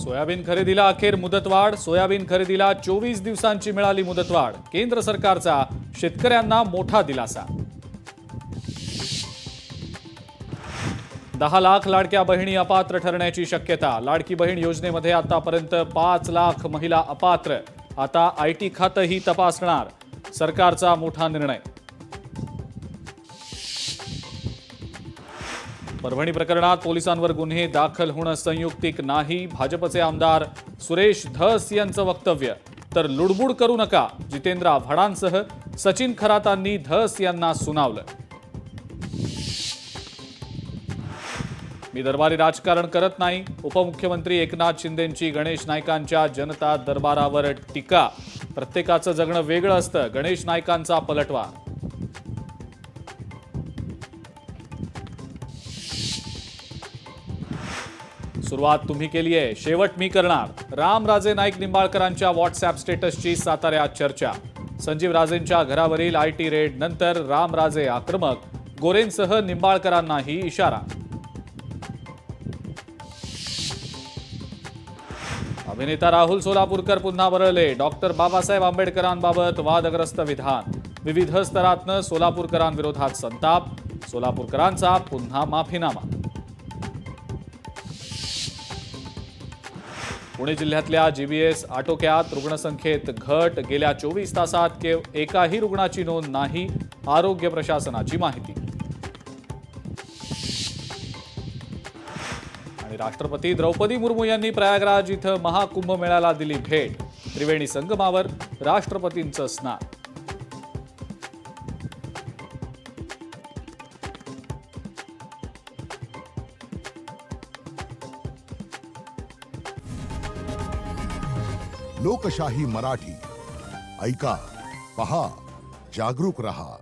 Soybean खरेदीला अखेर मुदतवाढ. सोयाबीन खरेदीला 24 दिवसांची मिळाली मुदतवाढ. केंद्र सरकारचा शेतकऱ्यांना मोठा दिलासा. 10 लाख लाडक्या बहिणी अपात्र ठरण्याची शक्यता. लाडकी बहीण योजनेमध्ये आतापर्यंत 5 लाख महिला अपात्र. आता आयटी खातंही तपासणार. सरकारचा मोठा निर्णय. परभणी प्रकरणात पोलिसांवर गुन्हे दाखल होणं संयुक्तिक नाही. भाजपचे आमदार सुरेश धस यांचं वक्तव्य. तर लुडबुड करू नका, जितेंद्र आव्हाडांसह सचिन खरातांनी धस यांना सुनावलं. मी दरबारी राजकारण करत नाही. उपमुख्यमंत्री एकनाथ शिंदेंची गणेश नाईकांच्या जनता दरबारावर टीका. प्रत्येकाचं जगणं वेगळं असतं, गणेश नाईकांचा पलटवार. सुरुवात तुम्ही केली आहे, शेवट मी करणार. रामराजे नाईक निंबाळकरांच्या व्हॉट्सअॅप स्टेटसची साताऱ्यात चर्चा. संजीव राजेंच्या घरावरील आयटी रेड नंतर रामराजे आक्रमक. गोरेंसह निंबाळकरांनाही इशारा. अभिनेता राहुल सोलापूरकर पुन्हा बरळले. डॉक्टर बाबासाहेब आंबेडकरांबाबत वादग्रस्त विधान. विविध स्तरातनं सोलापूरकरांविरोधात संताप. सोलापूरकरांचा पुन्हा माफीनामा. पुणे जिल्ह्यातल्या जीबीएस आटोक्यात. रुग्णसंख्येत घट. गेल्या 24 तासात एकाही रुग्णाची नोंद नाही. आरोग्य प्रशासनाची माहिती. आणि राष्ट्रपती द्रौपदी मुर्मू यांनी प्रयागराज इथं महाकुंभ मेळ्याला दिली भेट. त्रिवेणी संगमावर राष्ट्रपतींचं स्नान. लोकशाही मराठी ऐका, पहा, जागरूक रहा.